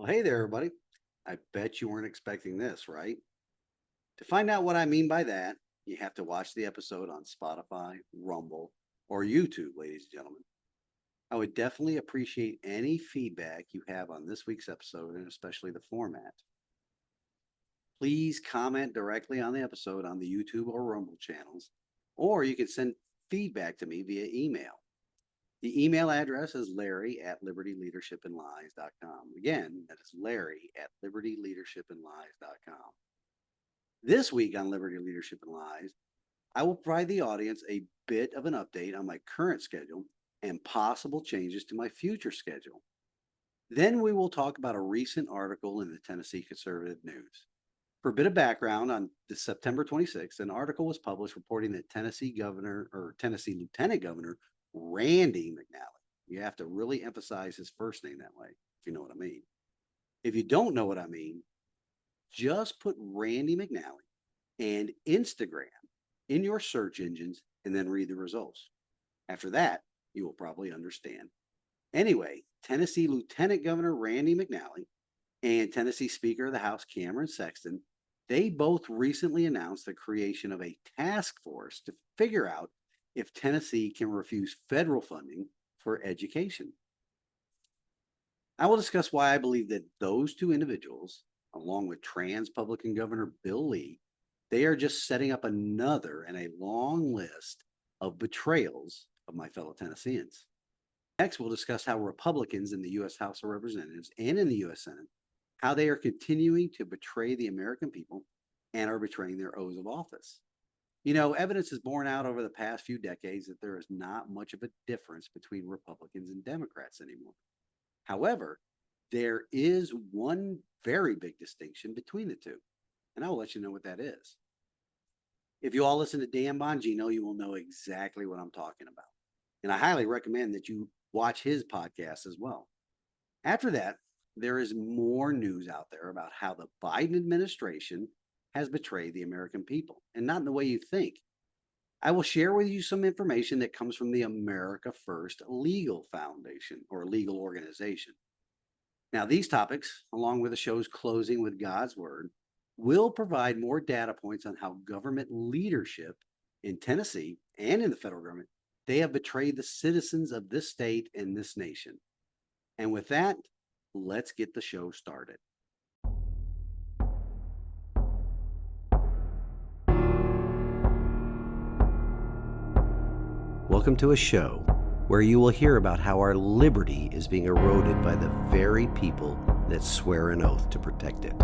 Well, hey there, everybody. I bet you weren't expecting this, right? To find out what I mean by that, you have to watch the episode on Spotify, Rumble, or YouTube, ladies and gentlemen. I would definitely appreciate any feedback you have on this week's episode and especially the format. Please comment directly on the episode on the YouTube or Rumble channels, or you can send feedback to me via email. The email address is larry@libertyleadershipandlies.com. Again, that is larry@libertyleadershipandlies.com. This week on Liberty Leadership and Lies, I will provide the audience a bit of an update on my current schedule and possible changes to my future schedule. Then we will talk about a recent article in the Tennessee Conservative News. For a bit of background, on September 26th, an article was published reporting that Tennessee Lieutenant Governor Randy McNally. You have to really emphasize his first name that way, if you know what I mean. If you don't know what I mean, just put Randy McNally and Instagram in your search engines and then read the results. After that, you will probably understand. Anyway, Tennessee Lieutenant Governor Randy McNally and Tennessee Speaker of the House Cameron Sexton, they both recently announced the creation of a task force to figure out if Tennessee can refuse federal funding for education. I will discuss why I believe that those two individuals, along with trans Republican Governor Bill Lee, they are just setting up another in a long list of betrayals of my fellow Tennesseans. Next, we'll discuss how Republicans in the U.S. House of Representatives and in the U.S. Senate, how they are continuing to betray the American people and are betraying their oaths of office. You know, evidence is borne out over the past few decades that there is not much of a difference between Republicans and Democrats anymore. However, there is one very big distinction between the two, and I will let you know what that is. If you all listen to Dan Bongino, you will know exactly what I'm talking about. And I highly recommend that you watch his podcast as well. After that, there is more news out there about how the Biden administration has betrayed the American people, and not in the way you think. I will share with you some information that comes from the America First Legal Foundation or legal organization. Now, these topics, along with the show's closing with God's Word, will provide more data points on how government leadership in Tennessee and in the federal government, they have betrayed the citizens of this state and this nation. And with that, let's get the show started. Welcome to a show where you will hear about how our liberty is being eroded by the very people that swear an oath to protect it.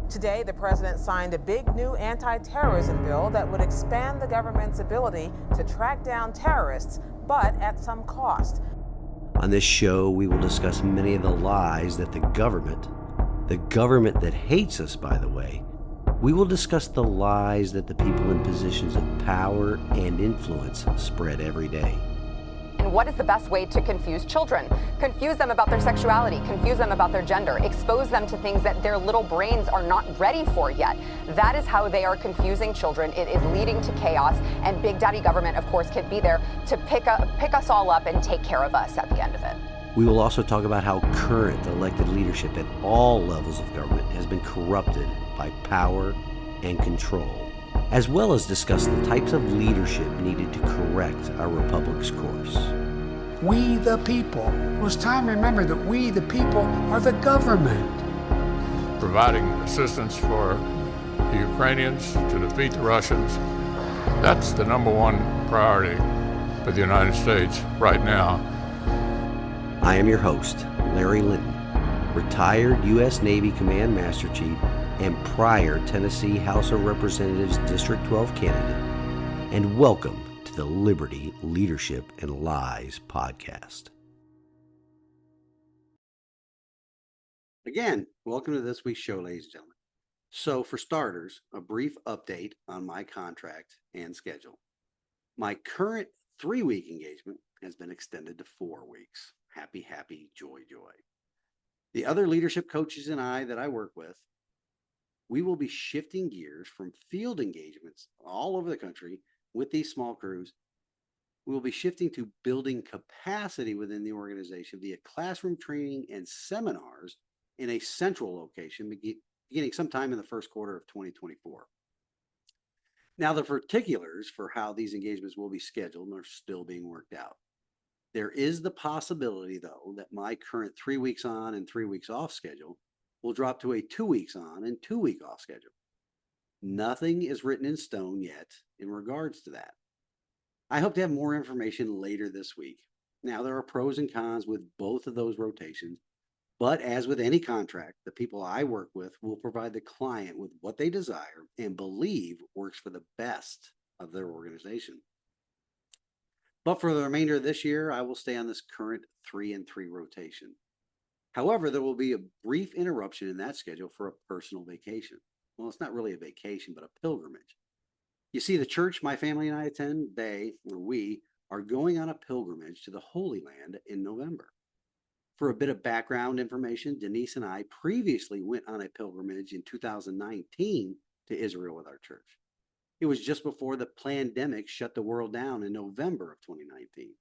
Today, the president signed a big new anti-terrorism bill that would expand the government's ability to track down terrorists, but at some cost. On this show, we will discuss many of the lies that the government that hates us, by the way, we will discuss the lies that the people in positions of power and influence spread every day. And what is the best way to confuse children? Confuse them about their sexuality, confuse them about their gender, expose them to things that their little brains are not ready for yet. That is how they are confusing children. It is leading to chaos, and Big Daddy government, of course, can be there to pick us all up and take care of us at the end of it. We will also talk about how current elected leadership at all levels of government has been corrupted by power and control, as well as discuss the types of leadership needed to correct our republic's course. We the people. It was time to remember that we the people are the government. Providing assistance for the Ukrainians to defeat the Russians, that's the number one priority for the United States right now. I am your host, Larry Linton, retired U.S. Navy Command Master Chief and prior Tennessee House of Representatives District 12 candidate, and welcome to the Liberty, Leadership, and Lies podcast. Again, welcome to this week's show, ladies and gentlemen. So for starters, a brief update on my contract and schedule. My current 3-week engagement has been extended to 4 weeks. Happy, happy, joy, joy. The other leadership coaches and I that I work with, we will be shifting gears from field engagements all over the country with these small crews. We will be shifting to building capacity within the organization via classroom training and seminars in a central location beginning sometime in the first quarter of 2024. Now, the particulars for how these engagements will be scheduled are still being worked out. There is the possibility, though, that my current 3 weeks on and 3 weeks off schedule will drop to a 2 weeks on and 2 week off schedule. Nothing is written in stone yet in regards to that. I hope to have more information later this week. Now, there are pros and cons with both of those rotations, but as with any contract, the people I work with will provide the client with what they desire and believe works for the best of their organization. But for the remainder of this year, I will stay on this current 3-and-3 rotation. However, there will be a brief interruption in that schedule for a personal vacation. Well, it's not really a vacation, but a pilgrimage. You see, the church my family and I attend, we, are going on a pilgrimage to the Holy Land in November. For a bit of background information, Denise and I previously went on a pilgrimage in 2019 to Israel with our church. It was just before the pandemic shut the world down in November of 2019.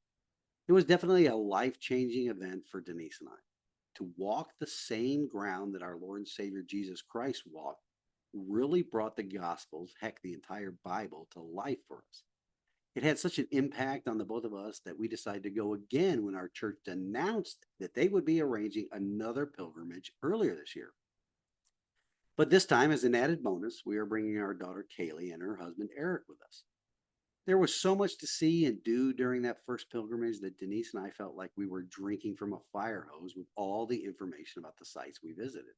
It was definitely a life-changing event for Denise and I. To walk the same ground that our Lord and Savior Jesus Christ walked really brought the Gospels, heck, the entire Bible, to life for us. It had such an impact on the both of us that we decided to go again when our church announced that they would be arranging another pilgrimage earlier this year. But this time, as an added bonus, we are bringing our daughter Kaylee and her husband Eric with us. There was so much to see and do during that first pilgrimage that Denise and I felt like we were drinking from a fire hose with all the information about the sites we visited.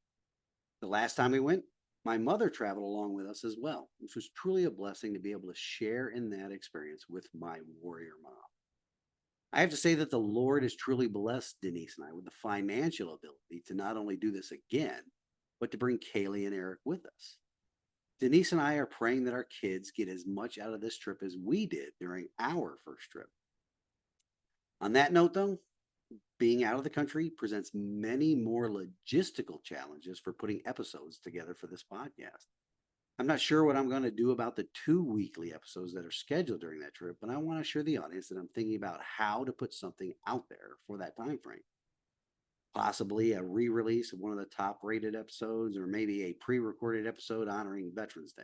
The last time we went, my mother traveled along with us as well, which was truly a blessing to be able to share in that experience with my warrior mom. I have to say that the Lord has truly blessed Denise and I with the financial ability to not only do this again, but to bring Kaylee and Eric with us. Denise and I are praying that our kids get as much out of this trip as we did during our first trip. On that note, though, being out of the country presents many more logistical challenges for putting episodes together for this podcast. I'm not sure what I'm going to do about the 2 weekly episodes that are scheduled during that trip, but I want to assure the audience that I'm thinking about how to put something out there for that time frame. Possibly a re-release of one of the top-rated episodes, or maybe a pre-recorded episode honoring Veterans Day.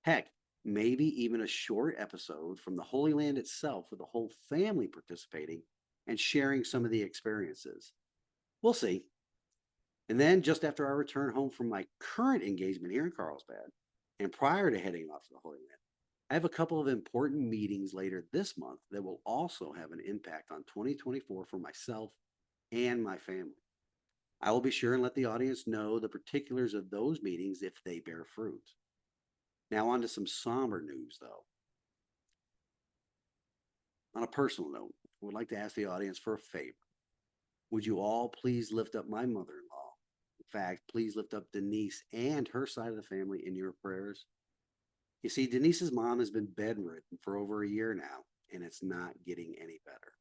Heck, maybe even a short episode from the Holy Land itself with the whole family participating and sharing some of the experiences. We'll see. And then just after I return home from my current engagement here in Carlsbad, and prior to heading off to the Holy Land, I have a couple of important meetings later this month that will also have an impact on 2024 for myself and my family. I will be sure and let the audience know the particulars of those meetings if they bear fruit. Now on to some somber news, though. On a personal note, I would like to ask the audience for a favor. Would you all please lift up my mother-in-law? In fact, please lift up Denise and her side of the family in your prayers. You see, Denise's mom has been bedridden for over a year now, and it's not getting any better.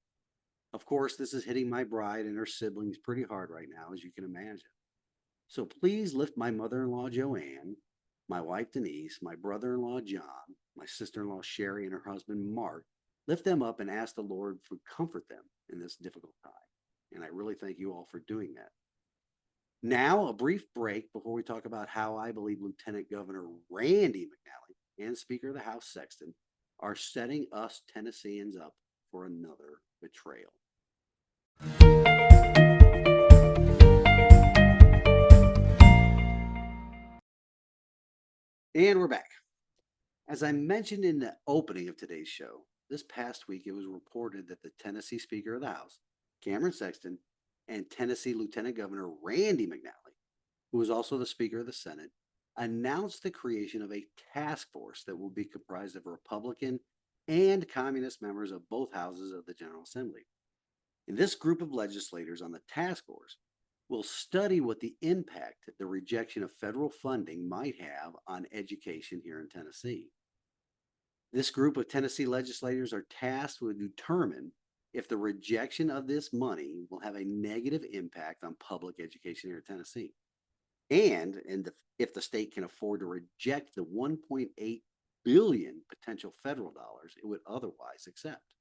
Of course, this is hitting my bride and her siblings pretty hard right now, as you can imagine. So please lift my mother-in-law, Joanne, my wife, Denise, my brother-in-law, John, my sister-in-law, Sherry, and her husband, Mark. Lift them up and ask the Lord to comfort them in this difficult time. And I really thank you all for doing that. Now, a brief break before we talk about how I believe Lieutenant Governor Randy McNally and Speaker of the House Sexton are setting us Tennesseans up for another betrayal. And we're back. As I mentioned in the opening of today's show, this past week it was reported that the Tennessee Speaker of the House, Cameron Sexton, and Tennessee Lieutenant Governor Randy McNally, who is also the Speaker of the Senate, announced the creation of a task force that will be comprised of Republican and Communist members of both houses of the General Assembly. And this group of legislators on the task force will study what the impact the rejection of federal funding might have on education here in Tennessee. This group of Tennessee legislators are tasked with determine if the rejection of this money will have a negative impact on public education here in Tennessee, and if the state can afford to reject the $1.8 billion potential federal dollars it would otherwise accept.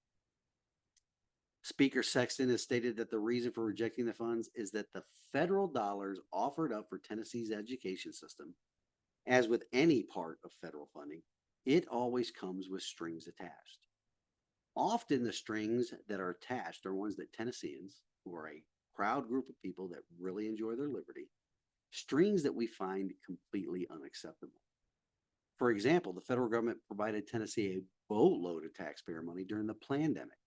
Speaker Sexton has stated that the reason for rejecting the funds is that the federal dollars offered up for Tennessee's education system, as with any part of federal funding, it always comes with strings attached. Often the strings that are attached are ones that Tennesseans, who are a proud group of people that really enjoy their liberty, strings that we find completely unacceptable. For example, the federal government provided Tennessee a boatload of taxpayer money during the pandemic.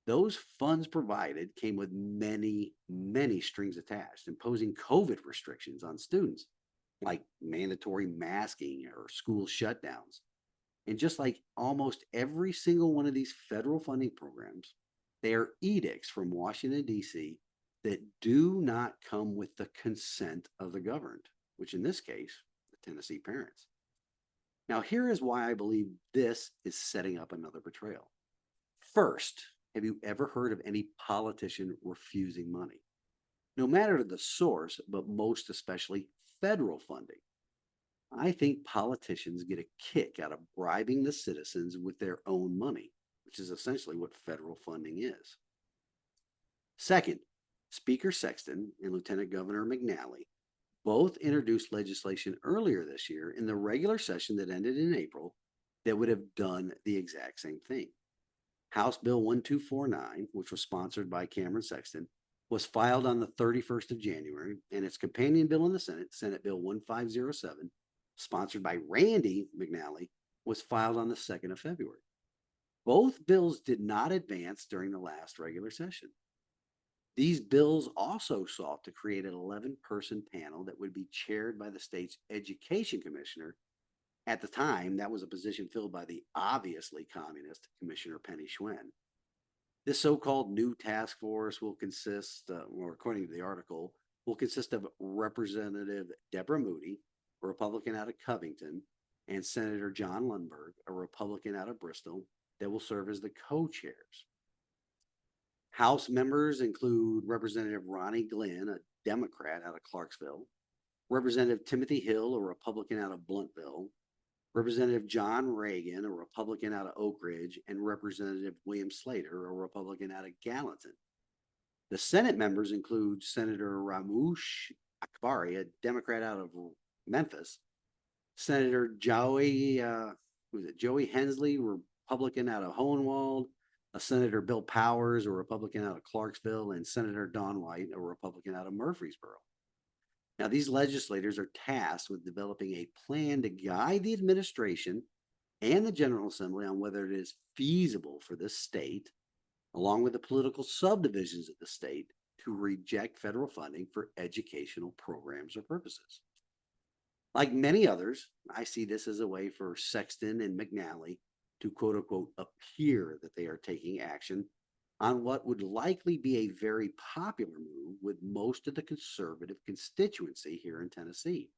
Those funds provided came with many, many strings attached, imposing COVID restrictions on students, like mandatory masking or school shutdowns. And just like almost every single one of these federal funding programs, they are edicts from Washington, D.C. that do not come with the consent of the governed, which in this case, the Tennessee parents. Now, here is why I believe this is setting up another betrayal. First, have you ever heard of any politician refusing money? No matter the source, but most especially federal funding. I think politicians get a kick out of bribing the citizens with their own money, which is essentially what federal funding is. Second, Speaker Sexton and Lieutenant Governor McNally both introduced legislation earlier this year in the regular session that ended in April that would have done the exact same thing. House Bill 1249, which was sponsored by Cameron Sexton, was filed on the 31st of January, and its companion bill in the Senate, Senate Bill 1507, sponsored by Randy McNally, was filed on the 2nd of February. Both bills did not advance during the last regular session. These bills also sought to create an 11-person panel that would be chaired by the state's education commissioner. At the time, that was a position filled by the obviously communist Commissioner Penny Schwen. This so-called new task force will consist, or according to the article, will consist of Representative Deborah Moody, a Republican out of Covington, and Senator John Lundberg, a Republican out of Bristol, that will serve as the co-chairs. House members include Representative Ronnie Glenn, a Democrat out of Clarksville, Representative Timothy Hill, a Republican out of Blountville, Representative John Reagan, a Republican out of Oak Ridge, and Representative William Slater, a Republican out of Gallatin. The Senate members include Senator Ramush Akbari, a Democrat out of Memphis, Senator Joey Hensley, Republican out of Hohenwald, Senator Bill Powers, a Republican out of Clarksville, and Senator Don White, a Republican out of Murfreesboro. Now, these legislators are tasked with developing a plan to guide the administration and the General Assembly on whether it is feasible for this state, along with the political subdivisions of the state, to reject federal funding for educational programs or purposes. Like many others, I see this as a way for Sexton and McNally to quote unquote appear that they are taking action on what would likely be a very popular move with most of the conservative constituency here in Tennessee.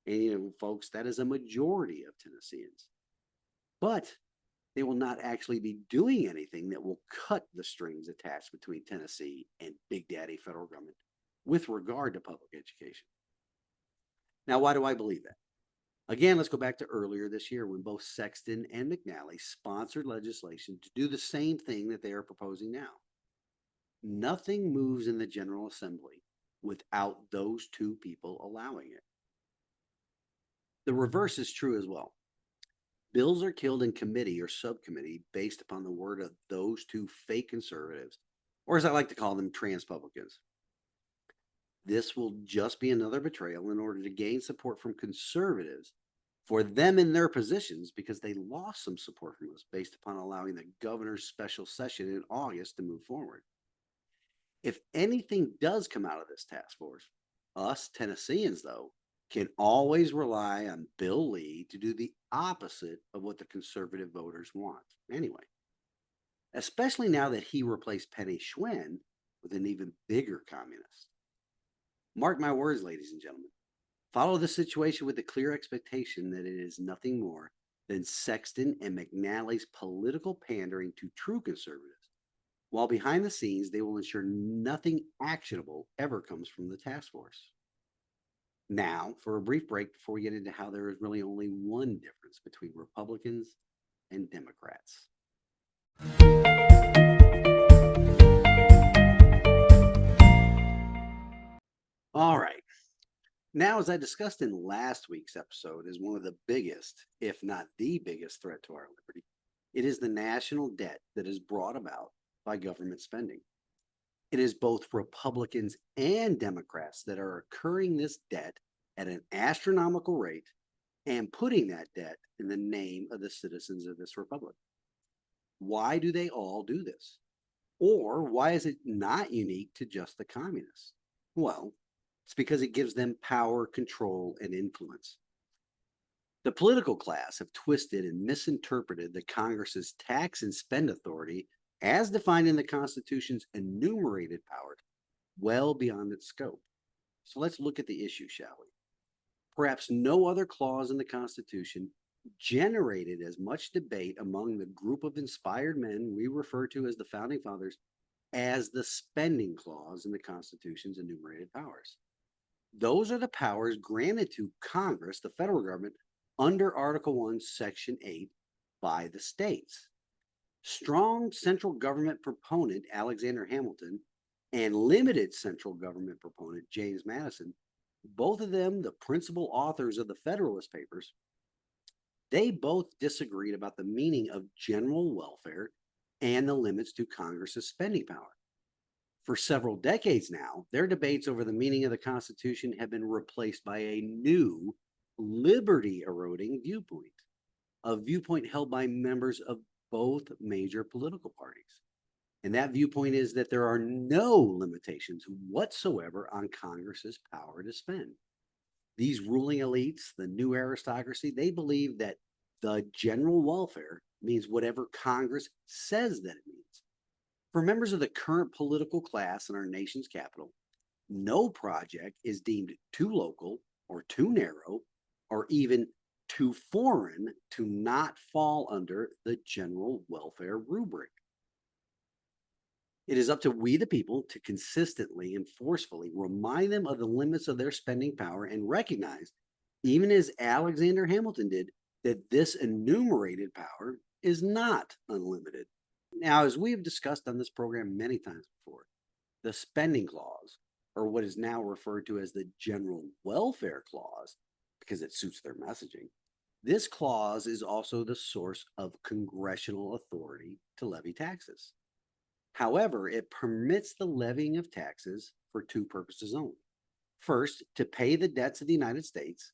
And, folks, that is a majority of Tennesseans. But they will not actually be doing anything that will cut the strings attached between Tennessee and Big Daddy federal government with regard to public education. Now, why do I believe that? Again, let's go back to earlier this year when both Sexton and McNally sponsored legislation to do the same thing that they are proposing now. Nothing moves in the General Assembly without those two people allowing it. The reverse is true as well. Bills are killed in committee or subcommittee based upon the word of those two fake conservatives, or as I like to call them, trans-publicans. This will just be another betrayal in order to gain support from conservatives for them in their positions because they lost some support from us based upon allowing the governor's special session in August to move forward. If anything does come out of this task force, us Tennesseans, though, can always rely on Bill Lee to do the opposite of what the conservative voters want anyway, especially now that he replaced Penny Schwen with an even bigger communist. Mark my words, ladies and gentlemen. Follow the situation with the clear expectation that it is nothing more than Sexton and McNally's political pandering to true conservatives, while behind the scenes they will ensure nothing actionable ever comes from the task force. Now, for a brief break before we get into how there is really only one difference between Republicans and Democrats. All right. Now, as I discussed in last week's episode, is one of the biggest, if not the biggest threat to our liberty. It is the national debt that is brought about by government spending. It is both Republicans and Democrats that are incurring this debt at an astronomical rate and putting that debt in the name of the citizens of this republic. Why do they all do this? Or why is it not unique to just the communists? Well, it's because it gives them power, control, and influence. The political class have twisted and misinterpreted the Congress's tax and spend authority as defined in the Constitution's enumerated powers well beyond its scope. So let's look at the issue, shall we? Perhaps no other clause in the Constitution generated as much debate among the group of inspired men we refer to as the Founding Fathers as the spending clause in the Constitution's enumerated powers. Those are the powers granted to Congress, the federal government, under Article 1, Section 8 by the states. Strong central government proponent Alexander Hamilton and limited central government proponent James Madison, both of them the principal authors of the Federalist Papers, they both disagreed about the meaning of general welfare and the limits to Congress's spending power. For several decades now, their debates over the meaning of the Constitution have been replaced by a new liberty-eroding viewpoint, a viewpoint held by members of both major political parties. And that viewpoint is that there are no limitations whatsoever on Congress's power to spend. These ruling elites, the new aristocracy, they believe that the general welfare means whatever Congress says that it means. For members of the current political class in our nation's capital, no project is deemed too local or too narrow or even too foreign to not fall under the general welfare rubric. It is up to we the people to consistently and forcefully remind them of the limits of their spending power and recognize, even as Alexander Hamilton did, that this enumerated power is not unlimited. Now, as we have discussed on this program many times before, the spending clause, or what is now referred to as the general welfare clause, because it suits their messaging, this clause is also the source of congressional authority to levy taxes. However, it permits the levying of taxes for two purposes only. First, to pay the debts of the United States,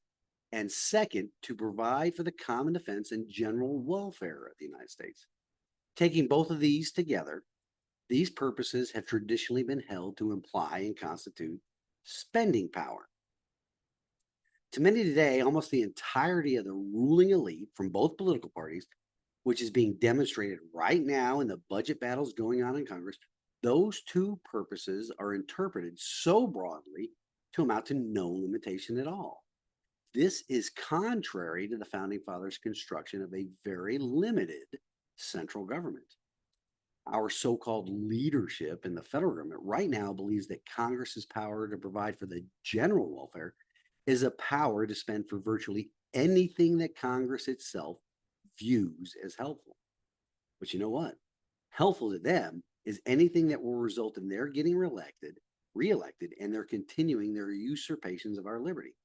and second, to provide for the common defense and general welfare of the United States. Taking both of these together, these purposes have traditionally been held to imply and constitute spending power. To many today, almost the entirety of the ruling elite from both political parties, which is being demonstrated right now in the budget battles going on in Congress, those two purposes are interpreted so broadly to amount to no limitation at all. This is contrary to the Founding Fathers' construction of a very limited central government. Our so-called leadership in the federal government right now believes that Congress's power to provide for the general welfare is a power to spend for virtually anything that Congress itself views as helpful. But you know what? Helpful to them is anything that will result in their getting reelected, and their continuing their usurpations of our liberty.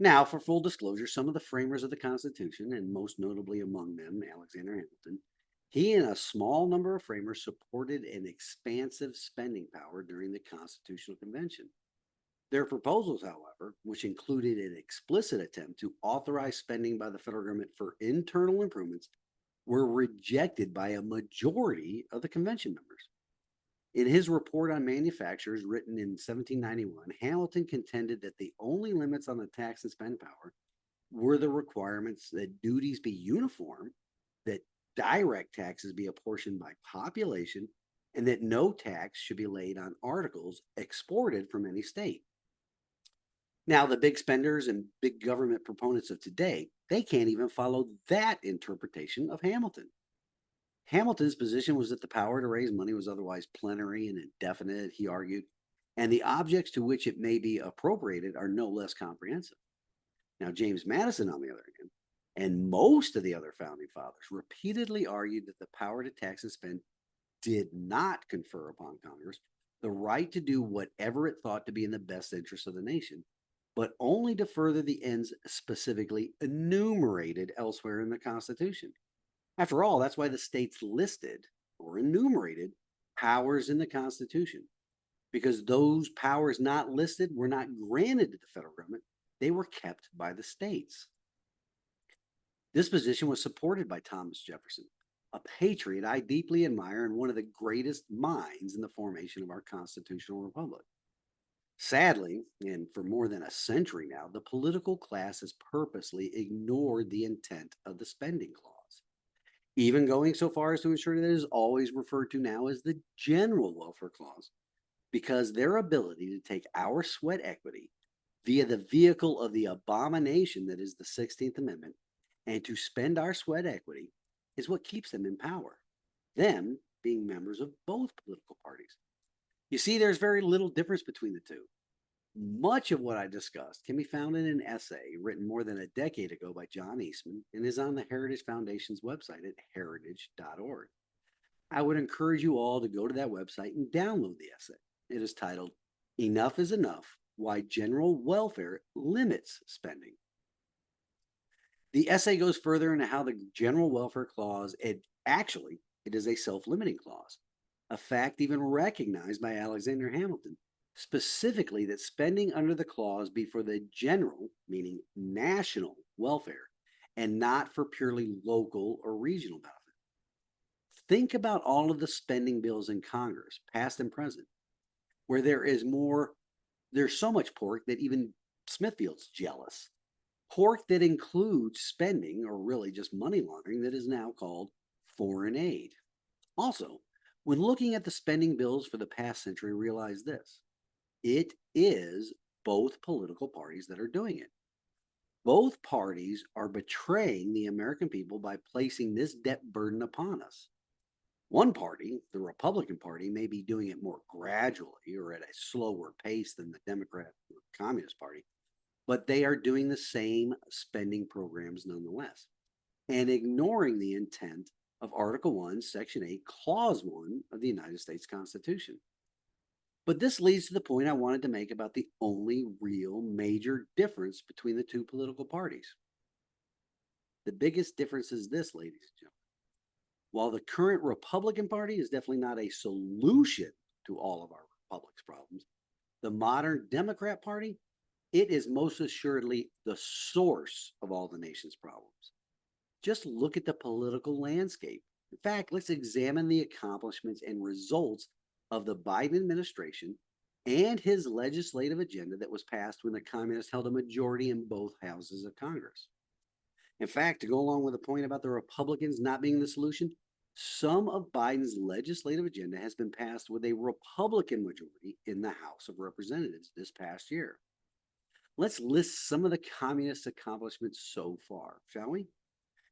Now, for full disclosure, some of the framers of the Constitution, and most notably among them, Alexander Hamilton, he and a small number of framers supported an expansive spending power during the Constitutional Convention. Their proposals, however, which included an explicit attempt to authorize spending by the federal government for internal improvements, were rejected by a majority of the convention members. In his report on manufactures written in 1791, Hamilton contended that the only limits on the tax and spend power were the requirements that duties be uniform, that direct taxes be apportioned by population, and that no tax should be laid on articles exported from any state. Now, the big spenders and big government proponents of today, they can't even follow that interpretation of Hamilton. Hamilton's position was that the power to raise money was otherwise plenary and indefinite, he argued, and the objects to which it may be appropriated are no less comprehensive. Now, James Madison, on the other hand, and most of the other founding fathers repeatedly argued that the power to tax and spend did not confer upon Congress the right to do whatever it thought to be in the best interest of the nation, but only to further the ends specifically enumerated elsewhere in the Constitution. After all, that's why the states listed or enumerated powers in the Constitution, because those powers not listed were not granted to the federal government, they were kept by the states. This position was supported by Thomas Jefferson, a patriot I deeply admire and one of the greatest minds in the formation of our constitutional republic. Sadly, and for more than a century now, the political class has purposely ignored the intent of the spending clause, even going so far as to ensure that it is always referred to now as the general welfare clause, because their ability to take our sweat equity via the vehicle of the abomination that is the 16th Amendment and to spend our sweat equity is what keeps them in power, them being members of both political parties. You see, there's very little difference between the two. Much of what I discussed can be found in an essay written more than a decade ago by John Eastman and is on the Heritage Foundation's website at heritage.org. I would encourage you all to go to that website and download the essay. It is titled, "Enough is Enough: Why General Welfare Limits Spending." The essay goes further into how the General Welfare Clause, it is a self-limiting clause, a fact even recognized by Alexander Hamilton, specifically that spending under the clause be for the general, meaning national, welfare, and not for purely local or regional benefit. Think about all of the spending bills in Congress, past and present, where there's so much pork that even Smithfield's jealous. Pork that includes spending, or really just money laundering, that is now called foreign aid. Also, when looking at the spending bills for the past century, realize this: it is both political parties that are doing it. Both parties are betraying the American people by placing this debt burden upon us. One party, the Republican Party, may be doing it more gradually or at a slower pace than the Democrat or Communist Party, but they are doing the same spending programs nonetheless, and ignoring the intent of Article 1, Section 8, Clause 1 of the United States Constitution. But this leads to the point I wanted to make about the only real major difference between the two political parties. The biggest difference is this, ladies and gentlemen. While the current Republican Party is definitely not a solution to all of our republic's problems, the modern Democrat Party, it is most assuredly the source of all the nation's problems. Just look at the political landscape. In fact, let's examine the accomplishments and results of the Biden administration and his legislative agenda that was passed when the communists held a majority in both houses of Congress. In fact, to go along with the point about the Republicans not being the solution, some of Biden's legislative agenda has been passed with a Republican majority in the House of Representatives this past year. Let's list some of the communist accomplishments so far, shall we?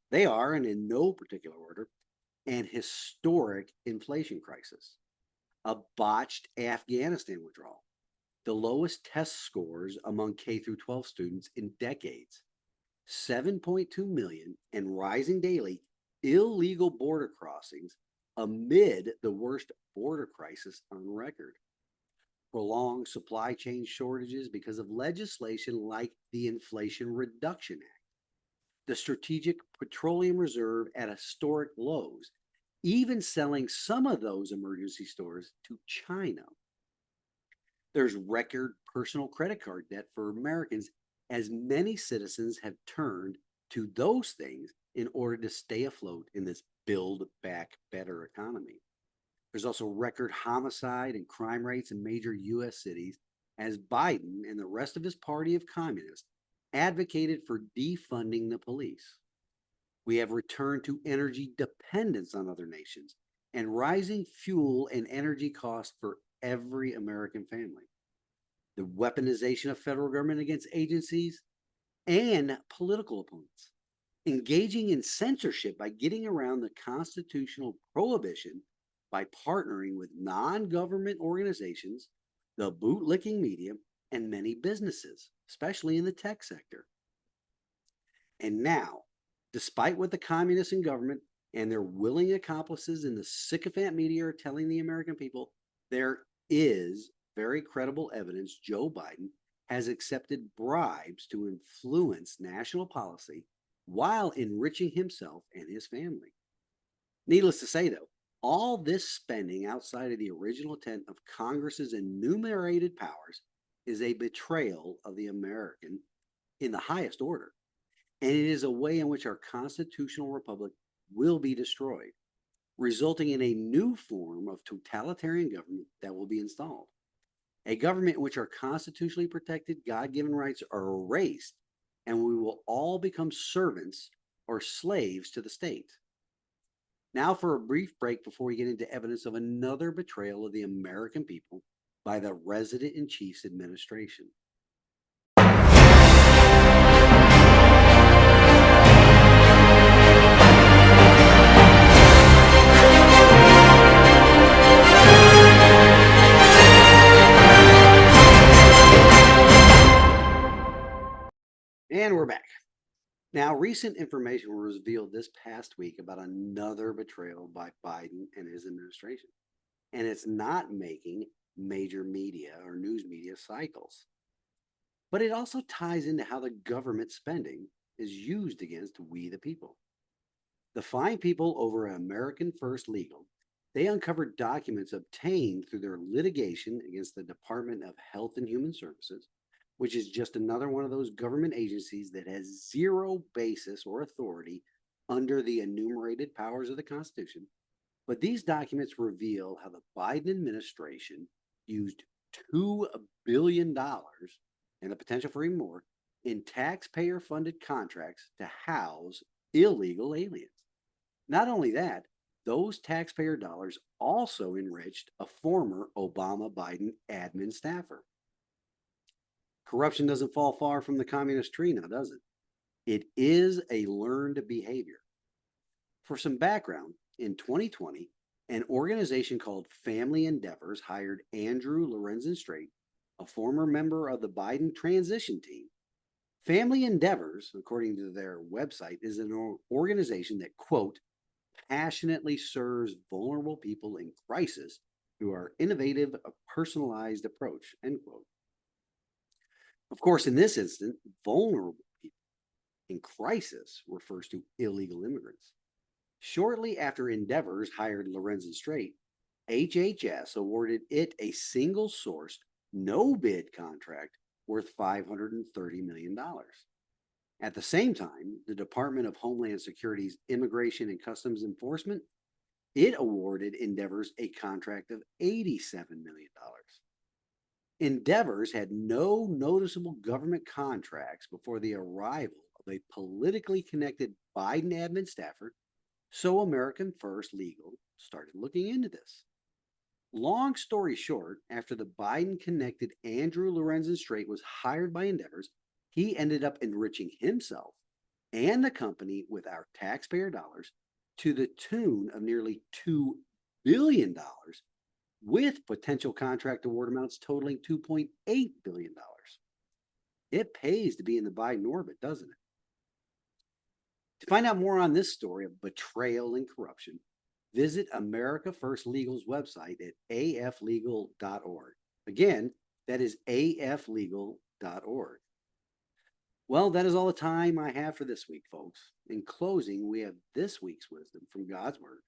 They are, and in no particular order, an historic inflation crisis, a botched Afghanistan withdrawal, the lowest test scores among K through 12 students in decades, 7.2 million and rising daily illegal border crossings amid the worst border crisis on record, prolonged supply chain shortages because of legislation like the Inflation Reduction Act, the Strategic Petroleum Reserve at historic lows, even selling some of those emergency stores to China. There's record personal credit card debt for Americans, as many citizens have turned to those things in order to stay afloat in this build back better economy. There's also record homicide and crime rates in major U.S. cities, as Biden and the rest of his party of communists advocated for defunding the police. We have returned to energy dependence on other nations and rising fuel and energy costs for every American family. The weaponization of federal government against agencies and political opponents, engaging in censorship by getting around the constitutional prohibition by partnering with non-government organizations, the bootlicking media, and many businesses, especially in the tech sector. And now, despite what the communists in government and their willing accomplices in the sycophant media are telling the American people, there is very credible evidence Joe Biden has accepted bribes to influence national policy while enriching himself and his family. Needless to say, though, all this spending outside of the original intent of Congress's enumerated powers is a betrayal of the American in the highest order, and it is a way in which our constitutional republic will be destroyed, resulting in a new form of totalitarian government that will be installed. A government in which our constitutionally protected God-given rights are erased, and we will all become servants or slaves to the state. Now for a brief break before we get into evidence of another betrayal of the American people by the Resident-in-Chief's administration. And we're back. Now, recent information was revealed this past week about another betrayal by Biden and his administration. And it's not making major media or news media cycles. But it also ties into how the government spending is used against we the people. The fine people over at American First Legal, they uncovered documents obtained through their litigation against the Department of Health and Human Services, which is just another one of those government agencies that has zero basis or authority under the enumerated powers of the Constitution. But these documents reveal how the Biden administration used $2 billion and the potential for even more in taxpayer-funded contracts to house illegal aliens. Not only that, those taxpayer dollars also enriched a former Obama-Biden admin staffer. Corruption doesn't fall far from the communist tree now, does it? It is a learned behavior. For some background, in 2020, an organization called Family Endeavors hired Andrew Lorenzen-Straight, a former member of the Biden transition team. Family Endeavors, according to their website, is an organization that, quote, passionately serves vulnerable people in crisis through our innovative, personalized approach, end quote. Of course, in this instance, vulnerable people in crisis refers to illegal immigrants. Shortly after Endeavors hired Lorenzen-Straight, HHS awarded it a single-sourced, no-bid contract worth $530 million. At the same time, the Department of Homeland Security's Immigration and Customs Enforcement, it awarded Endeavors a contract of $87 million. Endeavors had no noticeable government contracts before the arrival of a politically connected Biden admin staffer, so American First Legal started looking into this. Long story short, after the Biden-connected Andrew Lorenzen-Straight was hired by Endeavors, he ended up enriching himself and the company with our taxpayer dollars to the tune of nearly $2 billion, with potential contract award amounts totaling $2.8 billion. It pays to be in the Biden orbit, doesn't it? To find out more on this story of betrayal and corruption, visit America First Legal's website at aflegal.org. Again, that is aflegal.org. Well, that is all the time I have for this week, folks. In closing, we have this week's wisdom from God's Word.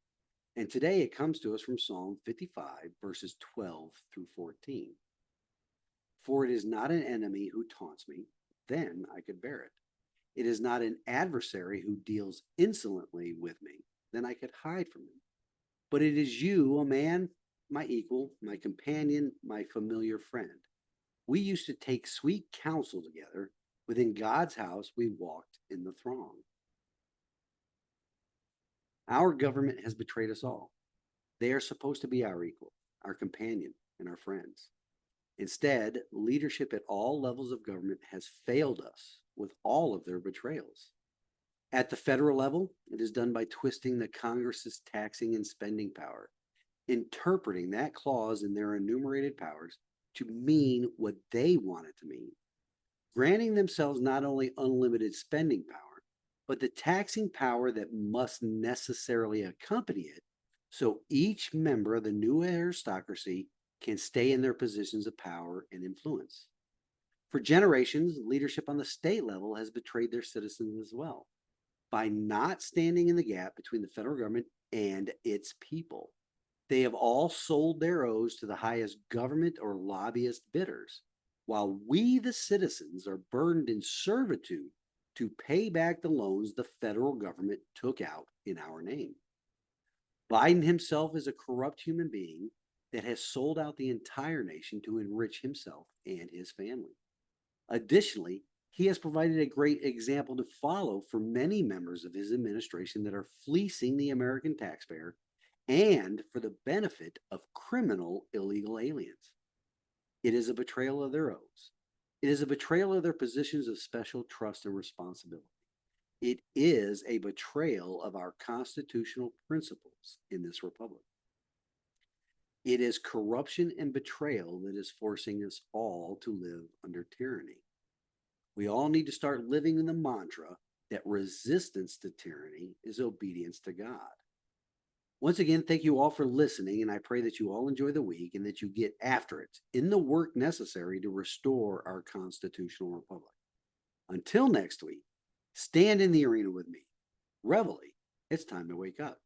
And today it comes to us from Psalm 55, verses 12 through 14. For it is not an enemy who taunts me, then I could bear it. It is not an adversary who deals insolently with me, then I could hide from him. But it is you, a man, my equal, my companion, my familiar friend. We used to take sweet counsel together. Within God's house, we walked in the throng. Our government has betrayed us all. They are supposed to be our equal, our companion, and our friends. Instead, leadership at all levels of government has failed us with all of their betrayals. At the federal level, it is done by twisting the Congress's taxing and spending power, interpreting that clause in their enumerated powers to mean what they want it to mean, granting themselves not only unlimited spending power, but the taxing power that must necessarily accompany it, so each member of the new aristocracy can stay in their positions of power and influence. For generations, leadership on the state level has betrayed their citizens as well by not standing in the gap between the federal government and its people. They have all sold their oaths to the highest government or lobbyist bidders, while we, the citizens, are burdened in servitude to pay back the loans the federal government took out in our name. Biden himself is a corrupt human being that has sold out the entire nation to enrich himself and his family. Additionally, he has provided a great example to follow for many members of his administration that are fleecing the American taxpayer and for the benefit of criminal illegal aliens. It is a betrayal of their oaths. It is a betrayal of their positions of special trust and responsibility. It is a betrayal of our constitutional principles in this republic. It is corruption and betrayal that is forcing us all to live under tyranny. We all need to start living in the mantra that resistance to tyranny is obedience to God. Once again, thank you all for listening, and I pray that you all enjoy the week and that you get after it in the work necessary to restore our constitutional republic. Until next week, stand in the arena with me. Reveille, it's time to wake up.